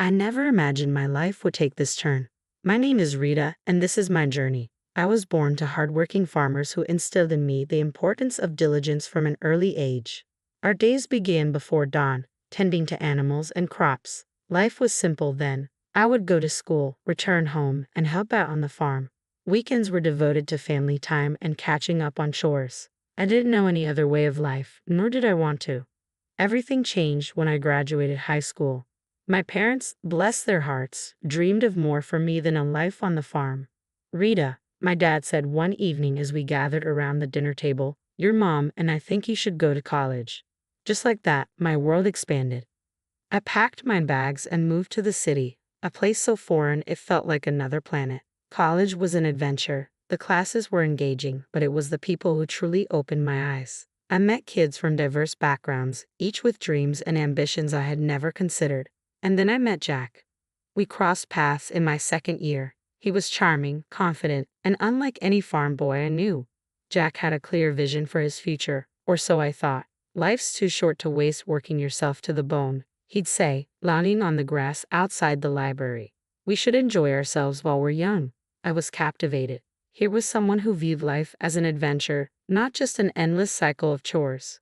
I never imagined my life would take this turn. My name is Rita, and this is my journey. I was born to hardworking farmers who instilled in me the importance of diligence from an early age. Our days began before dawn, tending to animals and crops. Life was simple then. I would go to school, return home, and help out on the farm. Weekends were devoted to family time and catching up on chores. I didn't know any other way of life, nor did I want to. Everything changed when I graduated high school. My parents, bless their hearts, dreamed of more for me than a life on the farm. Rita, my dad said one evening as we gathered around the dinner table, "Your mom and I think you should go to college." Just like that, my world expanded. I packed my bags and moved to the city, a place so foreign it felt like another planet. College was an adventure. The classes were engaging, but it was the people who truly opened my eyes. I met kids from diverse backgrounds, each with dreams and ambitions I had never considered. And then I met Jack. We crossed paths in my second year. He was charming, confident, and unlike any farm boy I knew. Jack had a clear vision for his future, or so I thought. "Life's too short to waste working yourself to the bone," he'd say, lounging on the grass outside the library. "We should enjoy ourselves while we're young." I was captivated. Here was someone who viewed life as an adventure, not just an endless cycle of chores.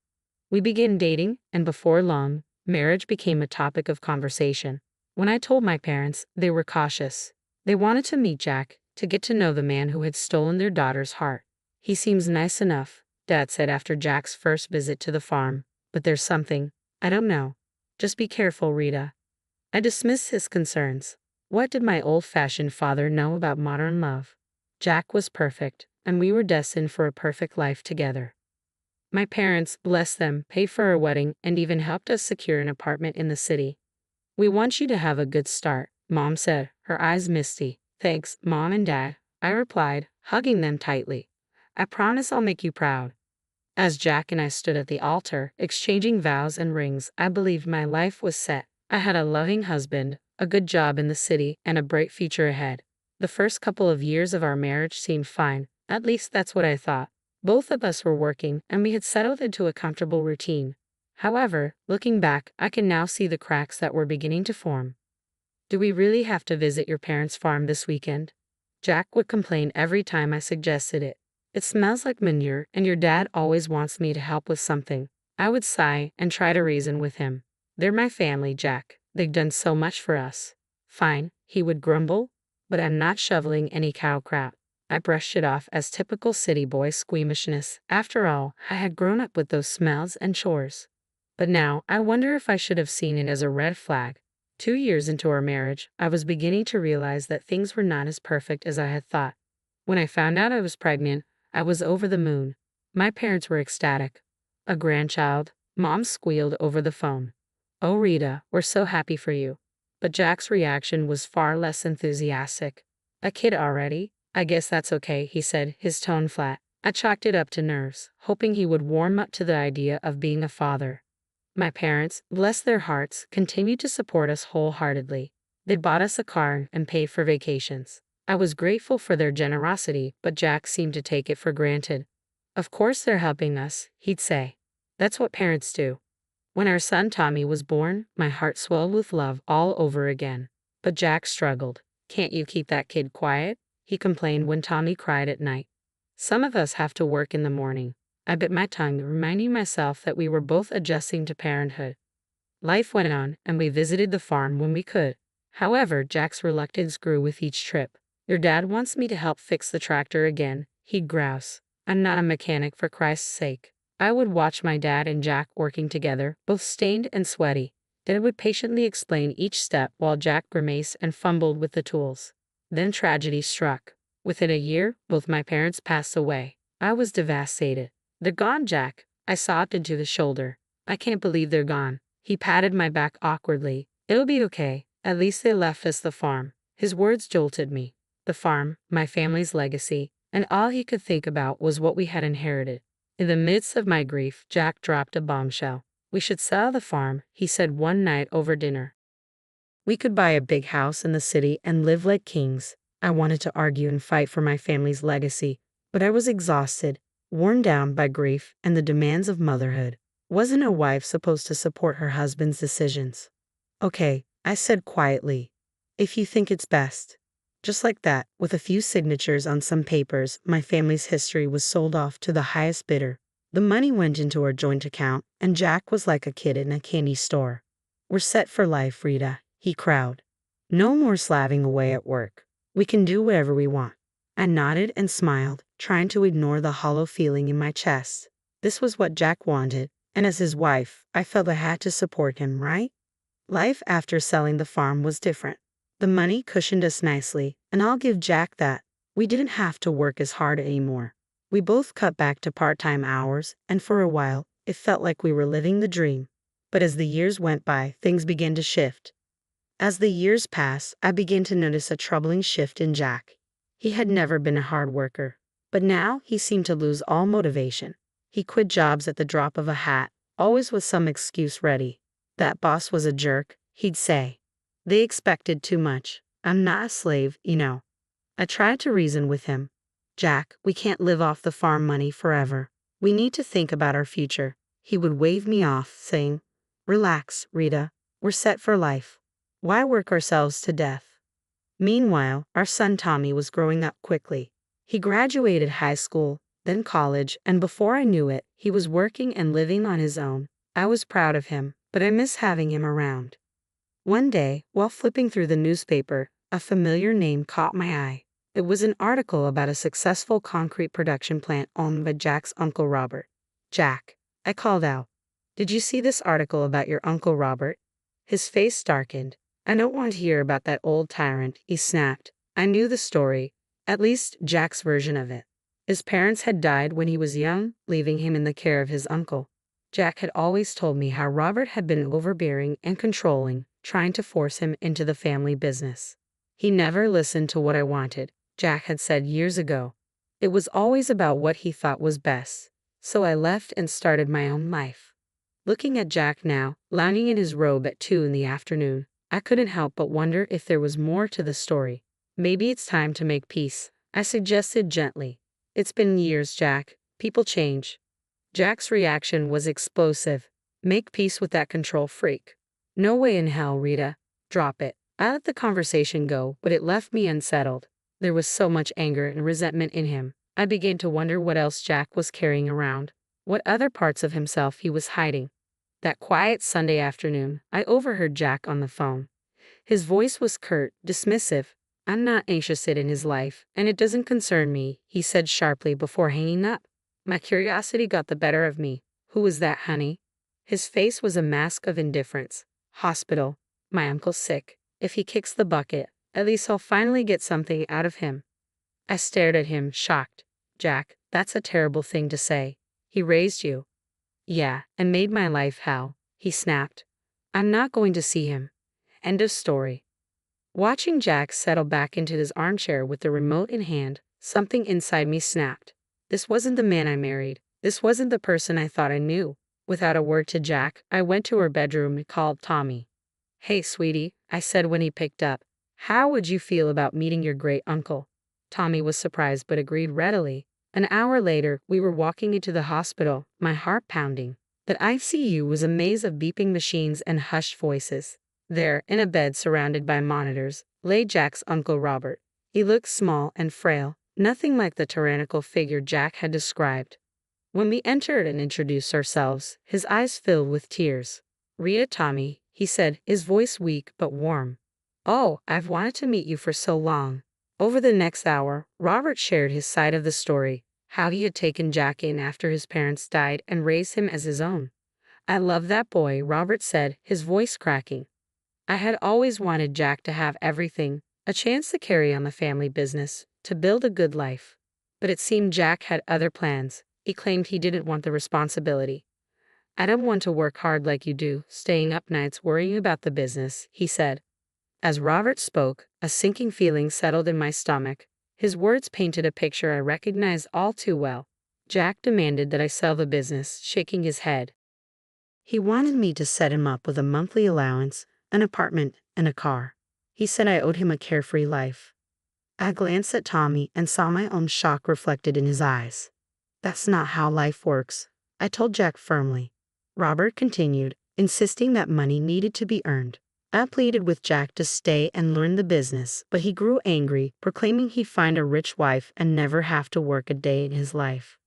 We began dating, and before long, marriage became a topic of conversation. When I told my parents, they were cautious. They wanted to meet Jack, to get to know the man who had stolen their daughter's heart. "He seems nice enough," Dad said after Jack's first visit to the farm, "but there's something. I don't know. Just be careful, Rita." I dismissed his concerns. What did my old-fashioned father know about modern love? Jack was perfect, and we were destined for a perfect life together. My parents, bless them, paid for our wedding and even helped us secure an apartment in the city. "We want you to have a good start," Mom said, her eyes misty. "Thanks, Mom and Dad," I replied, hugging them tightly. "I promise I'll make you proud." As Jack and I stood at the altar, exchanging vows and rings, I believed my life was set. I had a loving husband, a good job in the city, and a bright future ahead. The first couple of years of our marriage seemed fine, at least that's what I thought. Both of us were working, and we had settled into a comfortable routine. However, looking back, I can now see the cracks that were beginning to form. "Do we really have to visit your parents' farm this weekend?" Jack would complain every time I suggested it. "It smells like manure, and your dad always wants me to help with something." I would sigh and try to reason with him. "They're my family, Jack. They've done so much for us." "Fine," he would grumble, "but I'm not shoveling any cow crap." I brushed it off as typical city boy squeamishness. After all, I had grown up with those smells and chores. But now, I wonder if I should have seen it as a red flag. 2 years into our marriage, I was beginning to realize that things were not as perfect as I had thought. When I found out I was pregnant, I was over the moon. My parents were ecstatic. "A grandchild," Mom squealed over the phone. "Oh, Rita, we're so happy for you." But Jack's reaction was far less enthusiastic. "A kid already? I guess that's okay," he said, his tone flat. I chalked it up to nerves, hoping he would warm up to the idea of being a father. My parents, bless their hearts, continued to support us wholeheartedly. They bought us a car and paid for vacations. I was grateful for their generosity, but Jack seemed to take it for granted. "Of course they're helping us," he'd say. "That's what parents do." When our son Tommy was born, my heart swelled with love all over again. But Jack struggled. "Can't you keep that kid quiet?" he complained when Tommy cried at night. "Some of us have to work in the morning." I bit my tongue, reminding myself that we were both adjusting to parenthood. Life went on, and we visited the farm when we could. However, Jack's reluctance grew with each trip. "Your dad wants me to help fix the tractor again," he'd grouse. "I'm not a mechanic, for Christ's sake." I would watch my dad and Jack working together, both stained and sweaty. Dad would patiently explain each step while Jack grimaced and fumbled with the tools. Then tragedy struck. Within a year, both my parents passed away. I was devastated. "They're gone, Jack." I sobbed into the shoulder. "I can't believe they're gone." He patted my back awkwardly. "It'll be okay. At least they left us the farm." His words jolted me. The farm, my family's legacy, and all he could think about was what we had inherited. In the midst of my grief, Jack dropped a bombshell. "We should sell the farm," he said one night over dinner. "We could buy a big house in the city and live like kings." I wanted to argue and fight for my family's legacy, but I was exhausted, worn down by grief and the demands of motherhood. Wasn't a wife supposed to support her husband's decisions? "Okay," I said quietly. If you think it's best. Just like that, with a few signatures on some papers, my family's history was sold off to the highest bidder. The money went into our joint account, and Jack was like a kid in a candy store. We're set for life, Rita, he crowed. No more slaving away at work. We can do whatever we want. I nodded and smiled, trying to ignore the hollow feeling in my chest. This was what Jack wanted, and as his wife, I felt I had to support him, right? Life after selling the farm was different. The money cushioned us nicely, and I'll give Jack that. We didn't have to work as hard anymore. We both cut back to part-time hours, and for a while, it felt like we were living the dream. But as the years went by, things began to shift. As the years passed, I began to notice a troubling shift in Jack. He had never been a hard worker, but now he seemed to lose all motivation. He quit jobs at the drop of a hat, always with some excuse ready. That boss was a jerk, he'd say. They expected too much. I'm not a slave, you know. I tried to reason with him. Jack, we can't live off the farm money forever. We need to think about our future. He would wave me off, saying, Relax, Rita. We're set for life. Why work ourselves to death? Meanwhile, our son Tommy was growing up quickly. He graduated high school, then college, and before I knew it, he was working and living on his own. I was proud of him, but I miss having him around. One day, while flipping through the newspaper, a familiar name caught my eye. It was an article about a successful concrete production plant owned by Jack's Uncle Robert. Jack, I called out. Did you see this article about your Uncle Robert? His face darkened. I don't want to hear about that old tyrant, he snapped. I knew the story, at least Jack's version of it. His parents had died when he was young, leaving him in the care of his uncle. Jack had always told me how Robert had been overbearing and controlling, trying to force him into the family business. He never listened to what I wanted, Jack had said years ago. It was always about what he thought was best. So I left and started my own life. Looking at Jack now, lounging in his robe at 2 in the afternoon, I couldn't help but wonder if there was more to the story. Maybe it's time to make peace, I suggested gently. It's been years, Jack. People change. Jack's reaction was explosive. Make peace with that control freak. No way in hell, Rita. Drop it. I let the conversation go, but it left me unsettled. There was so much anger and resentment in him. I began to wonder what else Jack was carrying around. What other parts of himself he was hiding. That quiet Sunday afternoon, I overheard Jack on the phone. His voice was curt, dismissive. I'm not interested in his life, and it doesn't concern me, he said sharply before hanging up. My curiosity got the better of me. Who was that, honey? His face was a mask of indifference. Hospital. My uncle's sick. If he kicks the bucket, at least I'll finally get something out of him. I stared at him, shocked. Jack, that's a terrible thing to say. He raised you. Yeah, and made my life hell, he snapped. I'm not going to see him. End of story. Watching Jack settle back into his armchair with the remote in hand, something inside me snapped. This wasn't the man I married. This wasn't the person I thought I knew. Without a word to Jack, I went to her bedroom and called Tommy. Hey, sweetie, I said when he picked up. How would you feel about meeting your great uncle? Tommy was surprised but agreed readily. An hour later, we were walking into the hospital, my heart pounding. The ICU was a maze of beeping machines and hushed voices. There, in a bed surrounded by monitors, lay Jack's Uncle Robert. He looked small and frail, nothing like the tyrannical figure Jack had described. When we entered and introduced ourselves, his eyes filled with tears. Rita, Tommy, he said, his voice weak but warm. Oh, I've wanted to meet you for so long. Over the next hour, Robert shared his side of the story, how he had taken Jack in after his parents died and raised him as his own. I love that boy, Robert said, his voice cracking. I had always wanted Jack to have everything, a chance to carry on the family business, to build a good life. But it seemed Jack had other plans. He claimed he didn't want the responsibility. I don't want to work hard like you do, staying up nights worrying about the business, he said. As Robert spoke, a sinking feeling settled in my stomach. His words painted a picture I recognized all too well. Jack demanded that I sell the business, shaking his head. He wanted me to set him up with a monthly allowance, an apartment, and a car. He said I owed him a carefree life. I glanced at Tommy and saw my own shock reflected in his eyes. That's not how life works, I told Jack firmly. Robert continued, insisting that money needed to be earned. I pleaded with Jack to stay and learn the business, but he grew angry, proclaiming he'd find a rich wife and never have to work a day in his life.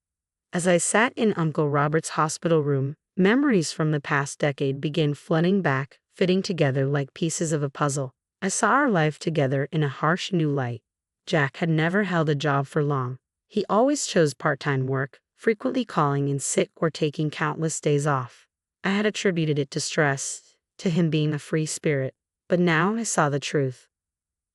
As I sat in Uncle Robert's hospital room, memories from the past decade began flooding back, fitting together like pieces of a puzzle. I saw our life together in a harsh new light. Jack had never held a job for long. He always chose part-time work, frequently calling in sick or taking countless days off. I had attributed it to stress, to him being a free spirit. But now I saw the truth.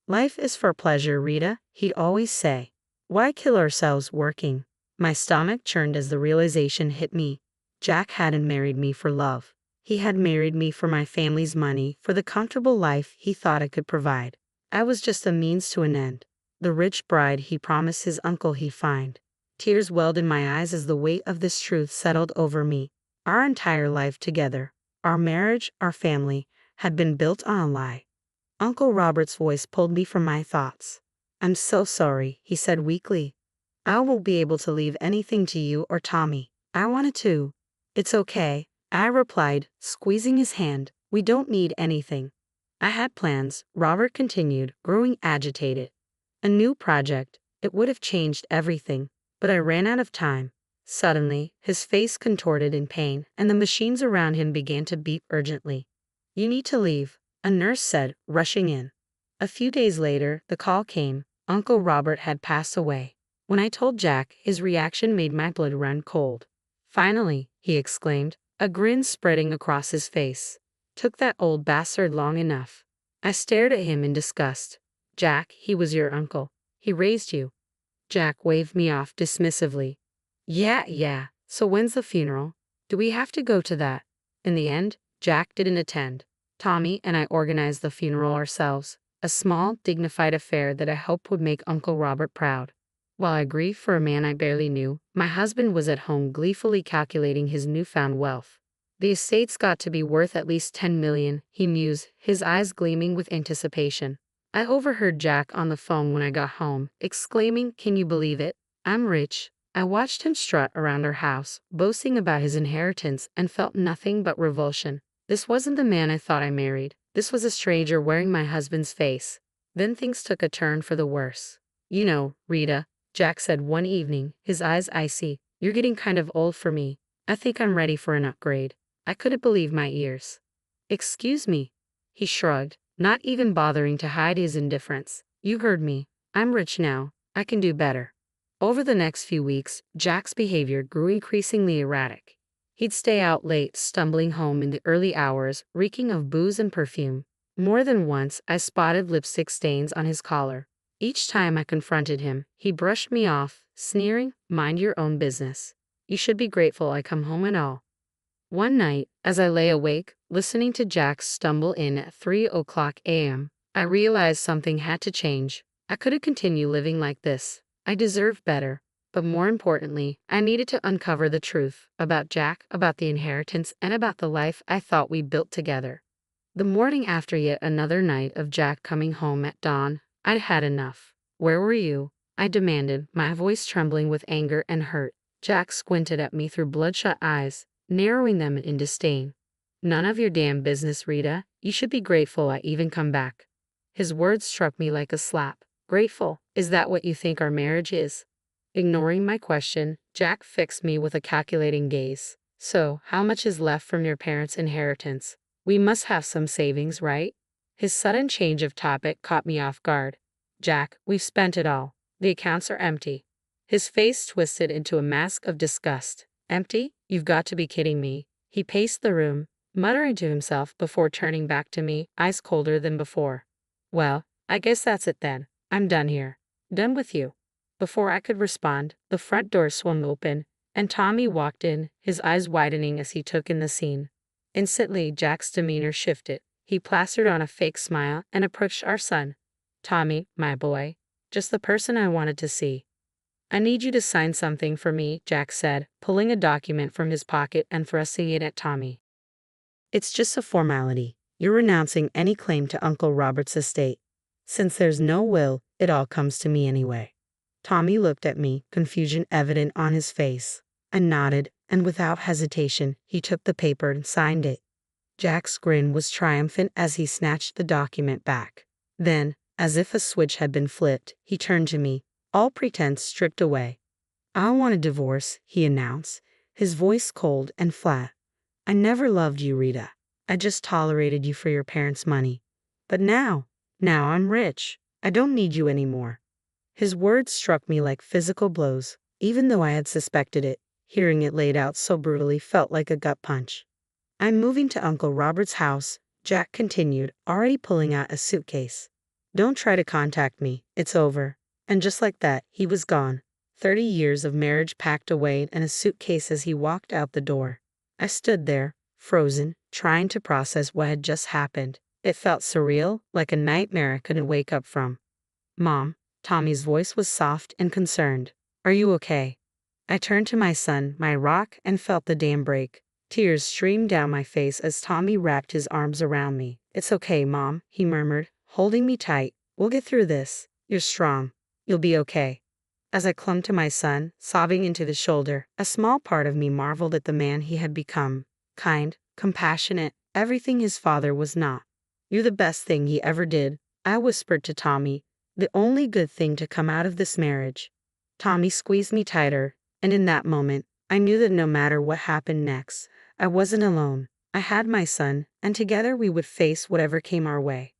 Life is for pleasure, Rita, he'd always say. Why kill ourselves working? My stomach churned as the realization hit me. Jack hadn't married me for love. He had married me for my family's money, for the comfortable life he thought I could provide. I was just a means to an end. The rich bride he promised his uncle he'd find. Tears welled in my eyes as the weight of this truth settled over me. Our entire life together, our marriage, our family, had been built on a lie. Uncle Robert's voice pulled me from my thoughts. I'm so sorry, he said weakly. I won't be able to leave anything to you or Tommy. I wanted to. It's okay, I replied, squeezing his hand. We don't need anything. I had plans, Robert continued, growing agitated. A new project. It would have changed everything. But I ran out of time. Suddenly, his face contorted in pain, and the machines around him began to beep urgently. You need to leave, a nurse said, rushing in. A few days later, the call came. Uncle Robert had passed away. When I told Jack, his reaction made my blood run cold. Finally, he exclaimed, a grin spreading across his face. Took that old bastard long enough. I stared at him in disgust. Jack, he was your uncle. He raised you. Jack waved me off dismissively. Yeah, so when's the funeral? Do we have to go to that? In the end, Jack didn't attend. Tommy and I organized the funeral ourselves, a small, dignified affair that I hoped would make Uncle Robert proud. While I grieved for a man I barely knew, my husband was at home gleefully calculating his newfound wealth. The estate's got to be worth at least $10 million, he mused, his eyes gleaming with anticipation. I overheard Jack on the phone when I got home, exclaiming, can you believe it? I'm rich. I watched him strut around our house, boasting about his inheritance, and felt nothing but revulsion. This wasn't the man I thought I married. This was a stranger wearing my husband's face. Then things took a turn for the worse. You know, Rita, Jack said one evening, his eyes icy, you're getting kind of old for me. I think I'm ready for an upgrade. I couldn't believe my ears. Excuse me. He shrugged, not even bothering to hide his indifference. You heard me. I'm rich now. I can do better. Over the next few weeks, Jack's behavior grew increasingly erratic. He'd stay out late, stumbling home in the early hours, reeking of booze and perfume. More than once, I spotted lipstick stains on his collar. Each time I confronted him, he brushed me off, sneering, mind your own business. You should be grateful I come home and all. One night, as I lay awake, listening to Jack stumble in at 3:00 a.m., I realized something had to change. I couldn't continue living like this. I deserved better. But more importantly, I needed to uncover the truth about Jack, about the inheritance, and about the life I thought we built together. The morning after yet another night of Jack coming home at dawn, I'd had enough. Where were you? I demanded, my voice trembling with anger and hurt. Jack squinted at me through bloodshot eyes, narrowing them in disdain. None of your damn business, Rita. You should be grateful I even come back. His words struck me like a slap. Grateful? Is that what you think our marriage is? Ignoring my question, Jack fixed me with a calculating gaze. So, how much is left from your parents' inheritance? We must have some savings, right? His sudden change of topic caught me off guard. Jack, we've spent it all. The accounts are empty. His face twisted into a mask of disgust. Empty? You've got to be kidding me. He paced the room, muttering to himself before turning back to me, eyes colder than before. Well, I guess that's it then. I'm done here. Done with you. Before I could respond, the front door swung open, and Tommy walked in, his eyes widening as he took in the scene. Instantly, Jack's demeanor shifted. He plastered on a fake smile and approached our son. Tommy, my boy, just the person I wanted to see. I need you to sign something for me, Jack said, pulling a document from his pocket and thrusting it at Tommy. It's just a formality. You're renouncing any claim to Uncle Robert's estate. Since there's no will, it all comes to me anyway. Tommy looked at me, confusion evident on his face. I nodded, and without hesitation, he took the paper and signed it. Jack's grin was triumphant as he snatched the document back. Then, as if a switch had been flipped, he turned to me, all pretense stripped away. "I want a divorce," he announced, his voice cold and flat. "I never loved you, Rita. I just tolerated you for your parents' money. But now I'm rich. I don't need you anymore." His words struck me like physical blows, even though I had suspected it. Hearing it laid out so brutally felt like a gut punch. "I'm moving to Uncle Robert's house," Jack continued, already pulling out a suitcase. "Don't try to contact me. It's over." And just like that, he was gone. 30 years of marriage packed away in a suitcase as he walked out the door. I stood there, frozen, trying to process what had just happened. It felt surreal, like a nightmare I couldn't wake up from. "Mom," Tommy's voice was soft and concerned. "Are you okay?" I turned to my son, my rock, and felt the dam break. Tears streamed down my face as Tommy wrapped his arms around me. "It's okay, Mom," he murmured, holding me tight. "We'll get through this. You're strong. You'll be okay." As I clung to my son, sobbing into the shoulder, a small part of me marveled at the man he had become. Kind, compassionate, everything his father was not. "You're the best thing he ever did," I whispered to Tommy. "The only good thing to come out of this marriage." Tommy squeezed me tighter, and in that moment, I knew that no matter what happened next, I wasn't alone. I had my son, and together we would face whatever came our way.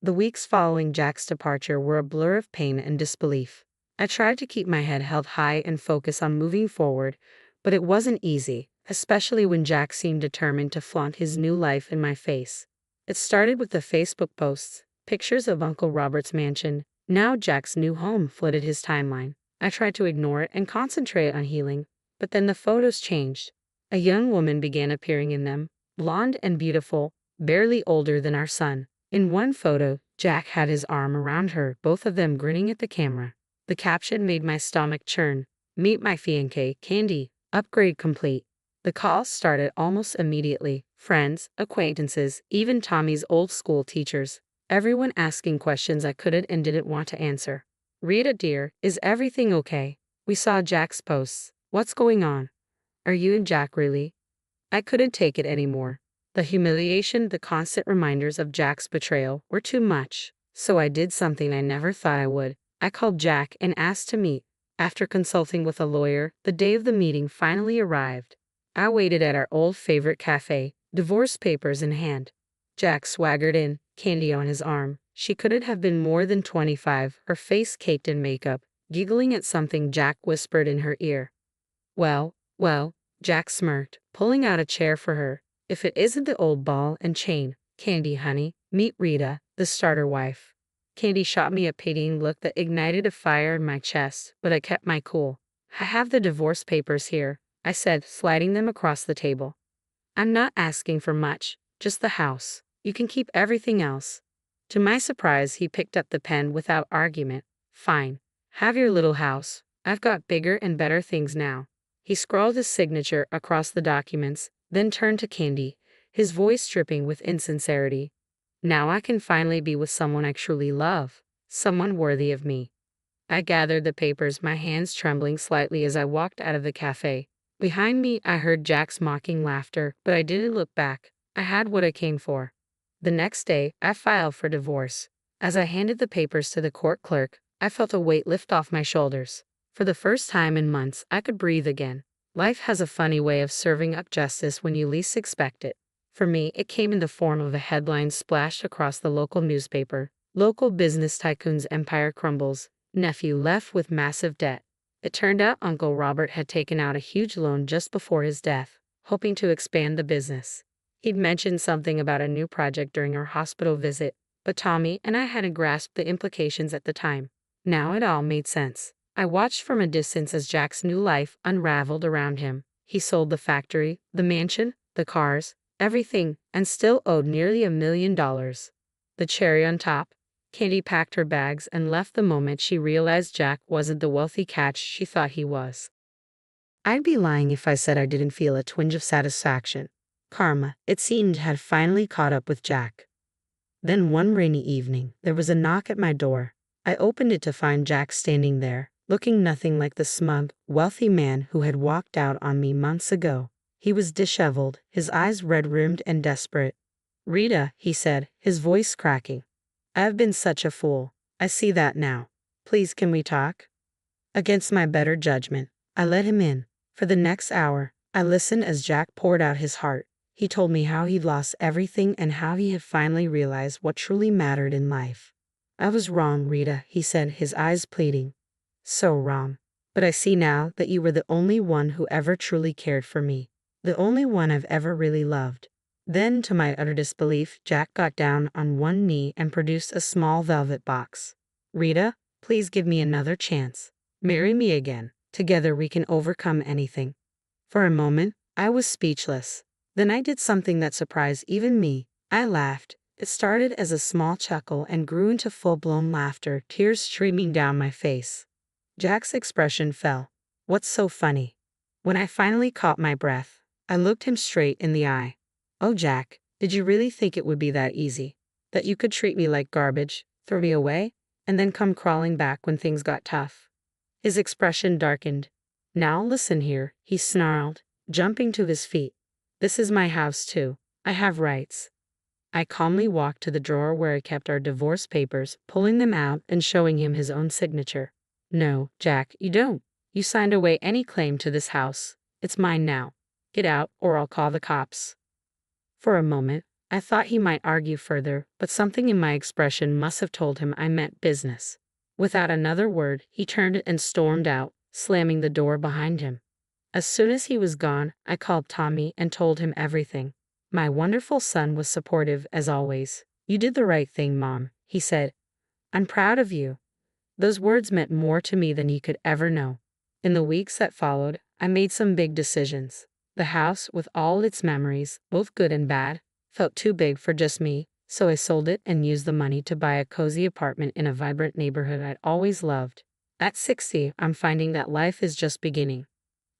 The weeks following Jack's departure were a blur of pain and disbelief. I tried to keep my head held high and focus on moving forward, but it wasn't easy, especially when Jack seemed determined to flaunt his new life in my face. It started with the Facebook posts, pictures of Uncle Robert's mansion. Now Jack's new home flooded his timeline. I tried to ignore it and concentrate on healing, but then the photos changed. A young woman began appearing in them, blonde and beautiful, barely older than our son. In one photo, Jack had his arm around her, both of them grinning at the camera. The caption made my stomach churn. "Meet my fiancé, Candy. Upgrade complete." The calls started almost immediately. Friends, acquaintances, even Tommy's old school teachers. Everyone asking questions I couldn't and didn't want to answer. "Rita dear, is everything okay? We saw Jack's posts. What's going on? Are you and Jack really?" I couldn't take it anymore. The humiliation, the constant reminders of Jack's betrayal were too much. So I did something I never thought I would. I called Jack and asked to meet. After consulting with a lawyer, the day of the meeting finally arrived. I waited at our old favorite cafe, divorce papers in hand. Jack swaggered in, candy on his arm. She couldn't have been more than 25, her face caked in makeup, giggling at something Jack whispered in her ear. Well, Jack smirked, pulling out a chair for her. "If it isn't the old ball and chain, Candy, honey, meet Rita, the starter wife." Candy shot me a pitying look that ignited a fire in my chest, but I kept my cool. "I have the divorce papers here," I said, sliding them across the table. "I'm not asking for much, just the house. You can keep everything else." To my surprise, he picked up the pen without argument. "Fine. Have your little house. I've got bigger and better things now." He scrawled his signature across the documents, then turned to Candy, his voice dripping with insincerity. "Now I can finally be with someone I truly love, someone worthy of me." I gathered the papers, my hands trembling slightly as I walked out of the cafe. Behind me, I heard Jack's mocking laughter, but I didn't look back. I had what I came for. The next day, I filed for divorce. As I handed the papers to the court clerk, I felt a weight lift off my shoulders. For the first time in months, I could breathe again. Life has a funny way of serving up justice when you least expect it. For me, it came in the form of a headline splashed across the local newspaper. "Local business tycoon's empire crumbles. Nephew left with massive debt." It turned out Uncle Robert had taken out a huge loan just before his death, hoping to expand the business. He'd mentioned something about a new project during our hospital visit, but Tommy and I hadn't grasped the implications at the time. Now it all made sense. I watched from a distance as Jack's new life unraveled around him. He sold the factory, the mansion, the cars, everything, and still owed nearly $1 million. The cherry on top, Candy packed her bags and left the moment she realized Jack wasn't the wealthy catch she thought he was. I'd be lying if I said I didn't feel a twinge of satisfaction. Karma, it seemed, had finally caught up with Jack. Then one rainy evening, there was a knock at my door. I opened it to find Jack standing there, looking nothing like the smug, wealthy man who had walked out on me months ago. He was disheveled, his eyes red-rimmed and desperate. Rita, he said, his voice cracking. I've been such a fool. I see that now. Please, can we talk? Against my better judgment, I let him in. For the next hour, I listened as Jack poured out his heart. He told me how he'd lost everything and how he had finally realized what truly mattered in life. I was wrong, Rita, he said, his eyes pleading. So wrong. But I see now that you were the only one who ever truly cared for me. The only one I've ever really loved. Then, to my utter disbelief, Jack got down on one knee and produced a small velvet box. Rita, please give me another chance. Marry me again. Together we can overcome anything. For a moment, I was speechless. Then I did something that surprised even me. I laughed. It started as a small chuckle and grew into full-blown laughter, tears streaming down my face. Jack's expression fell. What's so funny? When I finally caught my breath, I looked him straight in the eye. Oh, Jack, did you really think it would be that easy? That you could treat me like garbage, throw me away, and then come crawling back when things got tough? His expression darkened. Now listen here, he snarled, jumping to his feet. This is my house too. I have rights. I calmly walked to the drawer where I kept our divorce papers, pulling them out and showing him his own signature. No, Jack, you don't. You signed away any claim to this house. It's mine now. Get out, or I'll call the cops. For a moment, I thought he might argue further, but something in my expression must have told him I meant business. Without another word, he turned and stormed out, slamming the door behind him. As soon as he was gone, I called Tommy and told him everything. My wonderful son was supportive as always. You did the right thing, Mom, he said. I'm proud of you. Those words meant more to me than he could ever know. In the weeks that followed, I made some big decisions. The house, with all its memories, both good and bad, felt too big for just me, so I sold it and used the money to buy a cozy apartment in a vibrant neighborhood I'd always loved. At 60, I'm finding that life is just beginning.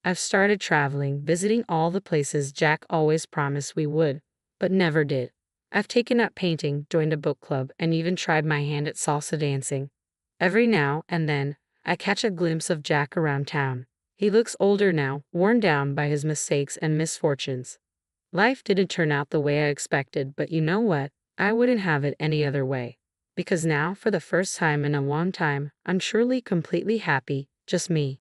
I've started traveling, visiting all the places Jack always promised we would, but never did. I've taken up painting, joined a book club, and even tried my hand at salsa dancing. Every now and then, I catch a glimpse of Jack around town. He looks older now, worn down by his mistakes and misfortunes. Life didn't turn out the way I expected, but you know what? I wouldn't have it any other way. Because now, for the first time in a long time, I'm truly completely happy, just me.